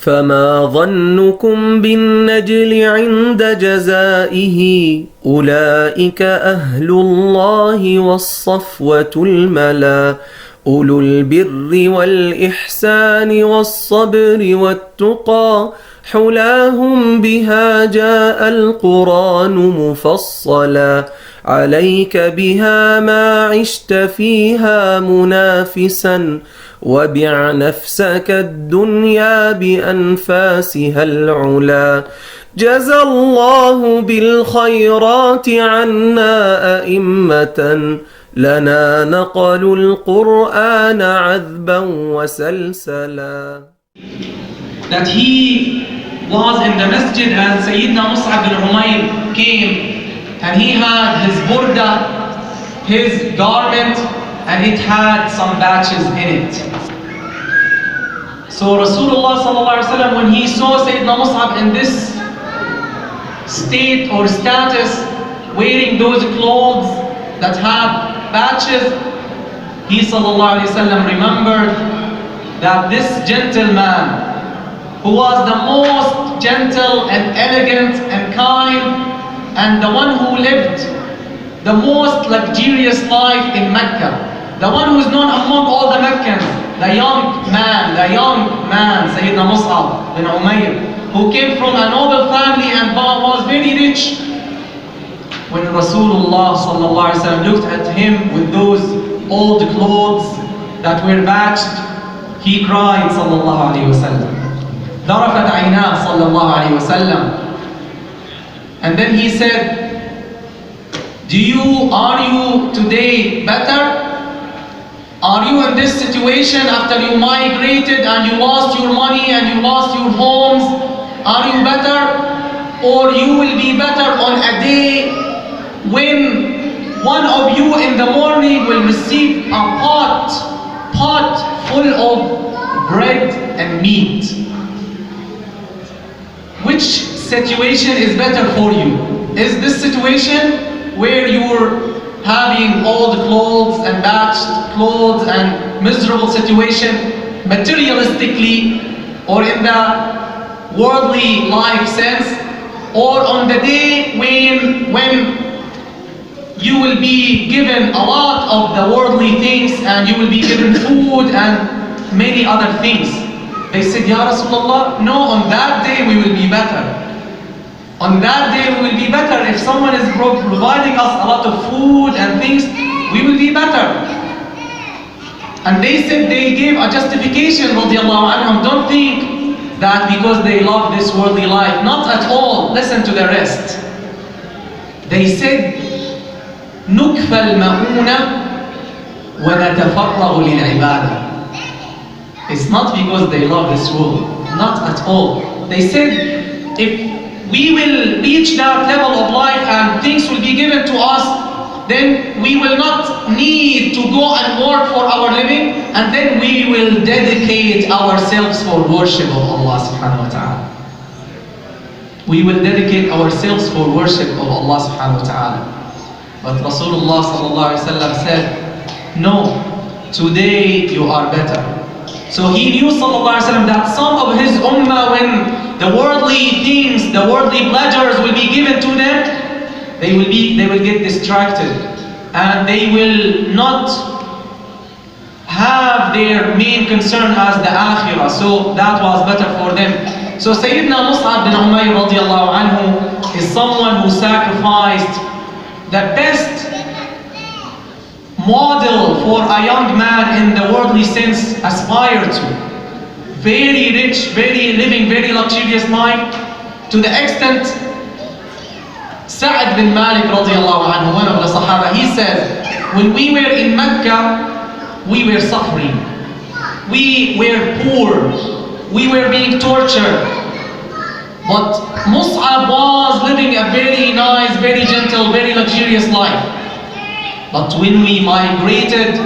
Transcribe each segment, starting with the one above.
فما ظنكم بالنجل عند جزائه أولئك أهل الله والصفوة الملا أولو البر والإحسان والصبر والتقى حلاهم بها جاء القرآن مفصلا عليك بها ما عشت فيها منافسا وبع نفسك الدنيا بأنفاسها العلا جزى الله بالخيرات عنا أئمة لنا نقلوا القرآن عذبا وسلسلا. That he was in the masjid and Sayyiduna Mus'ab bin Umayr came and he had his burda, his garment, and it had some batches in it. So Rasulullah sallallahu alaihi wasallam, when he saw Sayyidina Mus'ab in this state or status, wearing those clothes that had batches, he sallallahu alaihi wasallam remembered that this gentleman, who was the most gentle and elegant and kind, and the one who lived the most luxurious life in Mecca, the one who is known among all the Meccans, the young man, Sayyidina Mus'ab bin Umayr, who came from a noble family and was very rich. When Rasulullah sallallahu alaihi wasallam looked at him with those old clothes that were patched, he cried sallallahu alaihi wasallam. ضرفت عيناه صلى الله عليه وسلم. And then he said, are you today better? Are you in this situation after you migrated and you lost your money and you lost your homes? Are you better? Or you will be better on a day when one of you in the morning will receive a pot full of bread and meat? Which situation is better for you? Is this situation where you're having old clothes and patched clothes and miserable situation materialistically or in the worldly life sense, or on the day when you will be given a lot of the worldly things and you will be given food and many other things? They said, Ya Rasulullah, no, on that day we will be better. On that day we will be better. If someone is providing us a lot of food and things, we will be better. And they said, they gave a justification, radiallahu anhum. Don't think that because they love this worldly life. Not at all. Listen to the rest. They said, نُكْفَ الْمَؤُونَ وَنَتَفَرَّغُ لِلْعِبَادَةِ. It's not because they love this world, not at all. They said, if we will reach that level of life and things will be given to us, then we will not need to go and work for our living, and then we will dedicate ourselves for worship of Allah subhanahu wa ta'ala. We will dedicate ourselves for worship of Allah subhanahu wa ta'ala. But Rasulullah sallallahu alaihi wasallam said, no, today you are better. So he knew sallallahu alaihi wasallam that some of his ummah, when the worldly things, the worldly pleasures will be given to them, they will get distracted and they will not have their main concern as the akhirah. So that was better for them. So Sayyidina Mus'ab bin Umayr radiallahu anhu is someone who sacrificed the best model for a young man in the worldly sense aspire to. Very rich, living very luxurious life, to the extent Sa'ad bin Malik radiallahu anhu, one of the Sahaba, he says, when we were in Mecca, we were suffering, we were poor, we were being tortured. But Mus'ab was living a very nice, very gentle, very luxurious life. But when we migrated,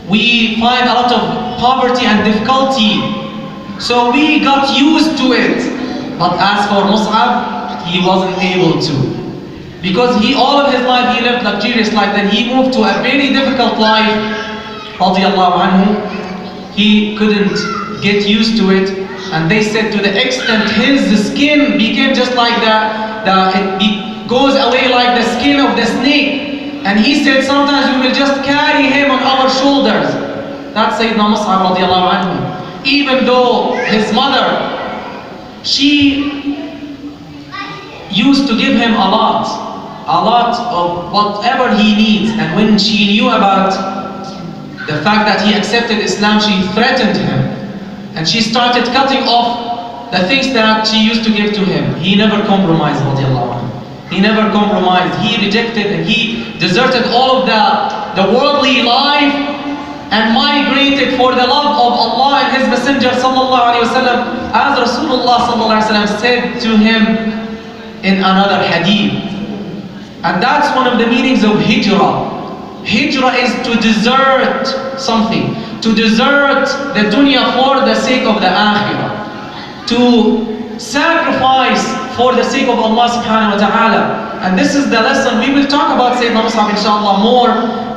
we find a lot of poverty and difficulty. So we got used to it. But as for Mus'ab, he wasn't able to. Because all of his life he lived luxurious life. Then he moved to a very difficult life. Radiallahu anhu. He couldn't get used to it. And they said to the extent his skin became just like it goes away like the skin of the snake. And he said sometimes we will just carry him on our shoulders. That's Sayyidina Mus'ab radiallahu anhu. Even though his mother, she used to give him a lot of whatever he needs. And when she knew about the fact that he accepted Islam, she threatened him. And she started cutting off the things that she used to give to him. He never compromised, radiallahu anhu. He never compromised. He rejected and he deserted all of the worldly life and migrated for the love of Allah and His Messenger sallallahu alaihi wasallam, as Rasulullah sallallahu alaihi wasallam said to him in another hadith. And that's one of the meanings of hijrah. Hijrah is to desert something, to desert the dunya for the sake of the akhirah, to sacrifice for the sake of Allah subhanahu wa ta'ala. And this is the lesson. We will talk about Sayyidina Mus'ab inshallah more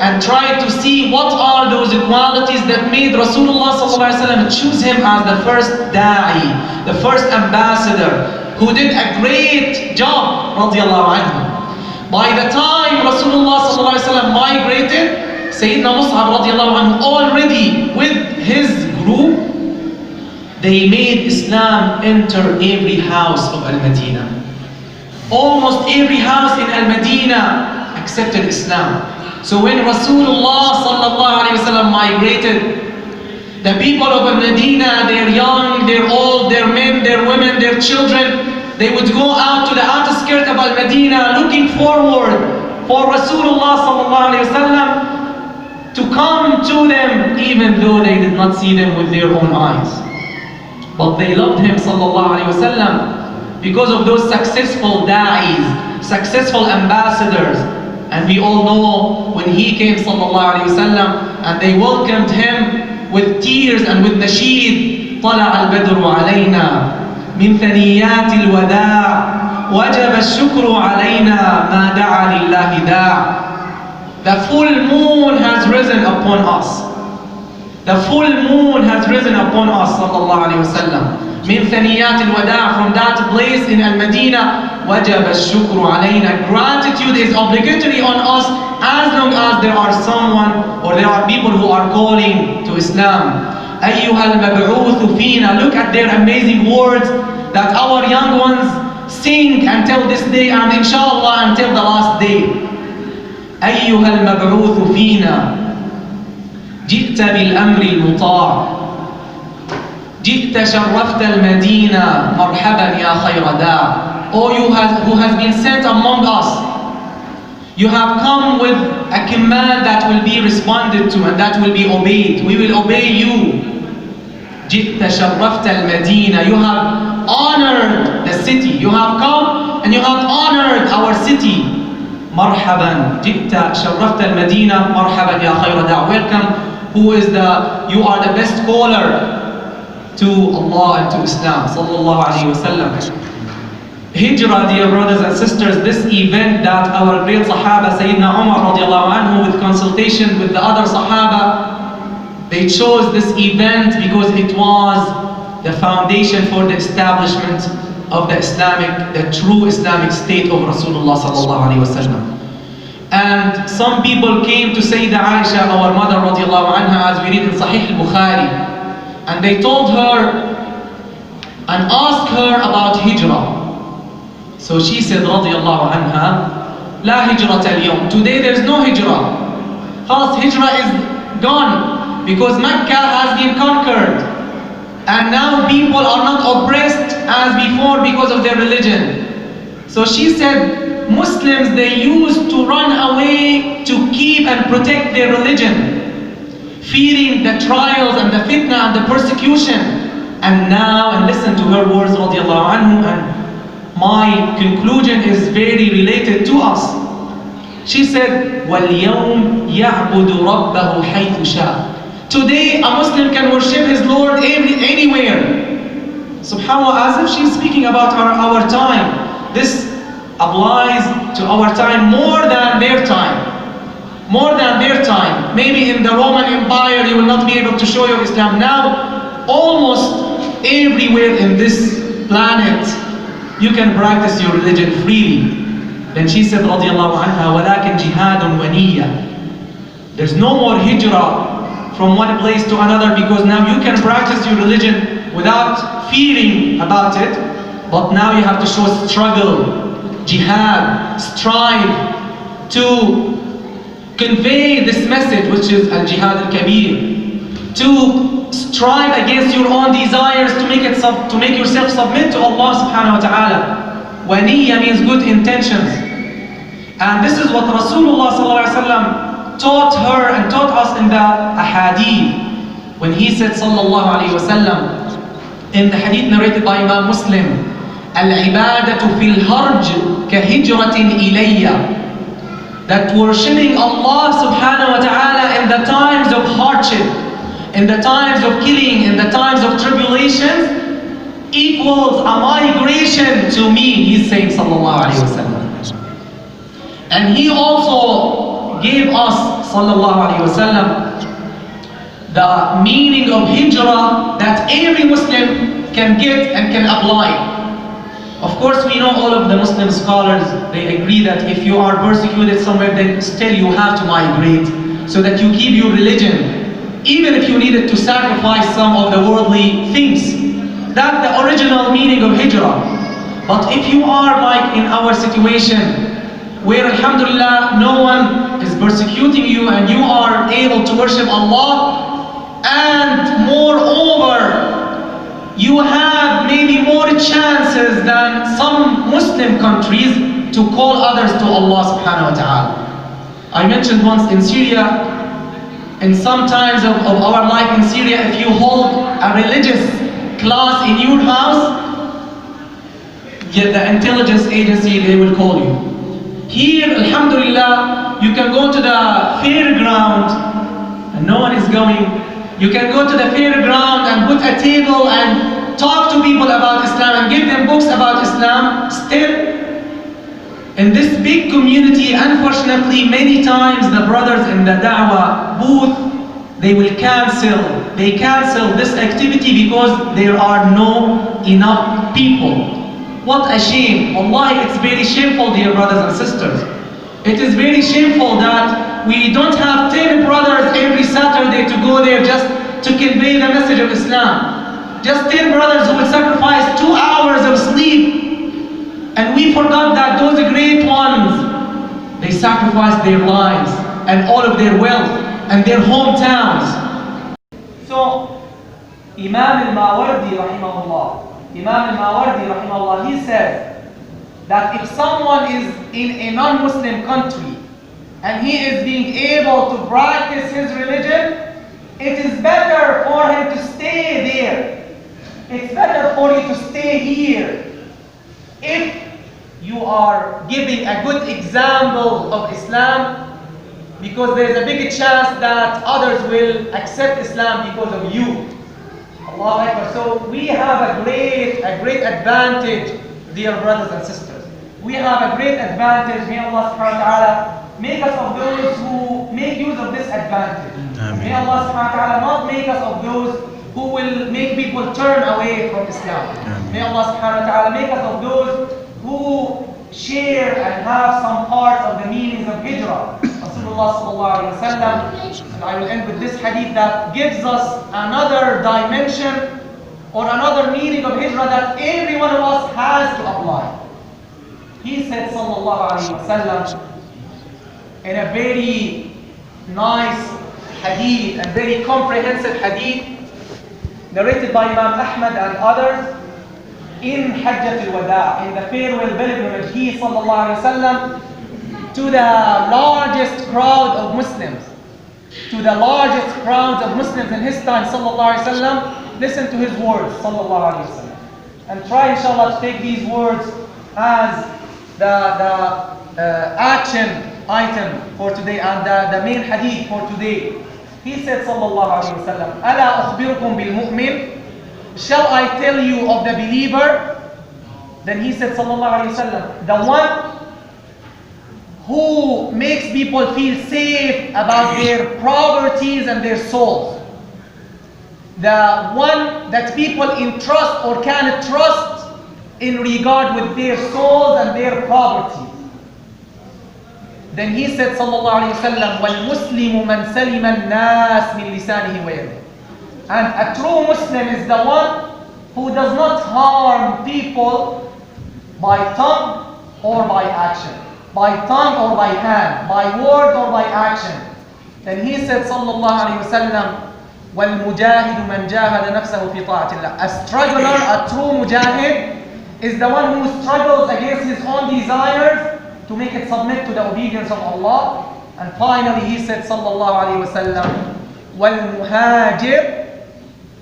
and try to see what are those qualities that made Rasulullah sallallahu alaihi wasallam choose him as the first da'i, the first ambassador, who did a great job radiallahu anhu. By the time Rasulullah sallallahu alaihi wasallam migrated, Sayyidina Mus'ab radiallahu anhu already with his group, they made Islam enter every house of Al-Madinah. Almost every house in Al-Madinah accepted Islam. So when Rasulullah sallallahu alaihi wasallam migrated, the people of Al-Madinah, they're young, they're old, they're men, they're women, they're children, they would go out to the outskirts of Al-Madinah looking forward for Rasulullah sallallahu alaihi wasallam to come to them, even though they did not see them with their own eyes. But they loved him sallallahu alaihi wasallam because of those successful da'is, successful ambassadors. And we all know when he came sallallahu alaihi wasallam and they welcomed him with tears and with nasheed, طلع البدر علينا من ثنيات الوداع وجب الشكر علينا ما دعا لله داع. The full moon has risen upon us. The full moon has risen upon us sallallahu alaihi wasallam. من ثنيات الوداع, from that place in Al-Madinah, وجب الشكر علينا. Gratitude is obligatory on us as long as there are someone or there are people who are calling to Islam. أيها المبعوث فينا. Look at their amazing words that our young ones sing until this day and inshallah until the last day. أيها المبعوث فينا جئت بالأمر المطاع جئت شرفت المدينة مرحبا يا خير داع. O you who has been sent among us, you have come with a command that will be responded to and that will be obeyed. We will obey you. جئت شرفت المدينة. You have honored the city. You have come and you have honored our city. مرحبا جئت شرفت المدينة مرحبا يا خير داع. Welcome. You are the best caller to Allah and to Islam sallallahu alaihi wasallam. Hijrah, dear brothers and sisters, this event that our great Sahaba Sayyidina Umar radiallahu anhu, with consultation with the other Sahaba, they chose this event because it was the foundation for the establishment of the true Islamic state of Rasulullah sallallahu alaihi wasallam. And some people came to Sayyidah Aisha, our mother radiallahu anha, as we read in Sahih al-Bukhari, and they told her and asked her about hijrah. So she said radiallahu anha, La hijrata al-yawm. Today there is no hijrah. Khalas, hijrah is gone because Mecca has been conquered. And now people are not oppressed as before because of their religion. So she said, Muslims, they used to run away to keep and protect their religion, fearing the trials and the fitna and the persecution. And now, and listen to her words radiallahu anhu, and my conclusion is very related to us. She said, وَالْيَوْمْ يَعْبُدُ رَبَّهُ حَيْثُ شَاءَ. Today a Muslim can worship his Lord anywhere. SubhanAllah, as if she's speaking about our time. This applies to our time more than their time. More than their time. Maybe in the Roman Empire you will not be able to show your Islam. Now almost everywhere in this planet you can practice your religion freely. Then she said, radiallahu anha, وَلَكِنْ جِهَادٌ وَنِيَّةٌ. There's no more hijrah from one place to another, because now you can practice your religion without fearing about it, but now you have to show struggle, jihad, strive to convey this message, which is al-jihad al-kabir, to strive against your own desires, to make yourself submit to Allah subhanahu wa ta'ala. Waniyya means good intentions. And this is what Rasulullah sallallahu alaihi wasallam taught her and taught us in the ahadith, when he said sallallahu alaihi wasallam in the hadith narrated by Imam Muslim, al-ibadatu fil harj kahijratin ilayya, that worshipping Allah subhanahu wa ta'ala in the times of hardship, in the times of killing, in the times of tribulations, equals a migration to me, he's saying sallallahu alayhi wa sallam. And he also gave us sallallahu alayhi wa sallam the meaning of hijrah that every Muslim can get and can apply. Of course, we know all of the Muslim scholars, they agree that if you are persecuted somewhere, then still you have to migrate so that you keep your religion, even if you needed to sacrifice some of the worldly things. That's the original meaning of hijrah. But if you are like in our situation, where alhamdulillah no one is persecuting you and you are able to worship Allah, and moreover you have maybe more chances than some Muslim countries to call others to Allah subhanahu wa ta'ala. I mentioned once in Syria, in some times of our life in Syria, if you hold a religious class in your house, yet the intelligence agency, they will call you. Here, alhamdulillah, you can go to the fairground and no one is going. You can go to the fairground and put a table and talk to people about Islam and give them books about Islam. Still, in this big community, unfortunately, many times the brothers in the da'wah booth, they cancel this activity because there are no enough people. What a shame. Wallahi, it's very shameful, dear brothers and sisters. It is very shameful that we don't have 10 brothers every Saturday to go there just to convey the message of Islam. Just 10 brothers who will sacrifice 2 hours of sleep. And we forgot that those great ones, they sacrificed their lives and all of their wealth and their hometowns. So, Imam al-Mawardi rahimahullah, he says that if someone is in a non-Muslim country and he is being able to practice his religion, it is better for him to stay there. It's better for you to stay here. If you are giving a good example of Islam, because there is a big chance that others will accept Islam because of you. Allahu Akbar. So we have a great advantage, dear brothers and sisters. We have a great advantage. May Allah subhanahu wa ta'ala make us of those who make use of this advantage. Amen. May Allah subhanahu wa ta'ala not make us of those who will make people turn away from Islam. Amen. May Allah subhanahu wa ta'ala make us of those who share and have some parts of the meanings of hijrah. Rasulullah sallallahu alayhi wa sallam, and I will end with this hadith that gives us another dimension or another meaning of hijrah that every one of us has to apply. He said sallallahu alayhi wa sallam in a very nice hadith and very comprehensive hadith narrated by Imam Ahmad and others in Hajjat al-Wada, in the farewell pilgrimage, he sallallahu alayhi wa sallam, to the largest crowd of Muslims, in his time, sallallahu alayhi wa sallam, listen to his words, sallallahu alayhi wa sallam, and try inshallah to take these words as the action item for today and the main hadith for today. He said sallallahu alayhi wa sallam, "Ala ukhbirukum bil mu'min? Shall I tell you of the believer?" Then he said sallallahu alayhi wa sallam, "The one who makes people feel safe about their properties and their souls." the one that people entrust or can trust in regard with their souls and their property. Then he said, sallallahu alayhi wa sallam, وَالْمُسْلِمُ مَنْ سَلِمَ النَّاسِ مِنْ لِسَانِهِ وَيَدِهِ. And a true Muslim is the one who does not harm people by tongue or by action. By tongue or by hand, by word or by action. Then he said, sallallahu alayhi wa sallam, وَالْمُجَاهِدُ مَنْ جَاهَدَ نَفْسَهُ فِي طَاعَةِ اللَّهِ. A struggler, a true mujahid, is the one who struggles against his own desires to make it submit to the obedience of Allah. And finally he said, sallallahu alayhi wa sallam, وَالْمُهَاجِرُ,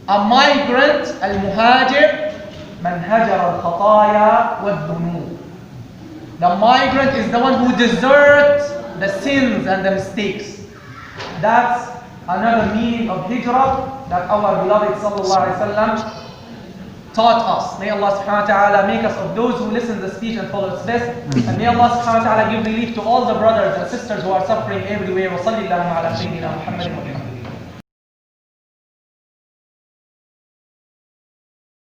a migrant, al-muhajir, مَنْ هَجَرَ الْخَطَايَا وَالذُّنُوبِ. The migrant is the one who deserts the sins and the mistakes. That's another meaning of hijrah that our beloved sallallahu alaihi wasallam taught us. May Allah subhanahu wa ta'ala make us of those who listen to the speech and follow its best. And may Allah subhanahu wa ta'ala give relief to all the brothers and sisters who are suffering everywhere. Wa sallallahu ala sayyidina Muhammadin wa bihamdihi.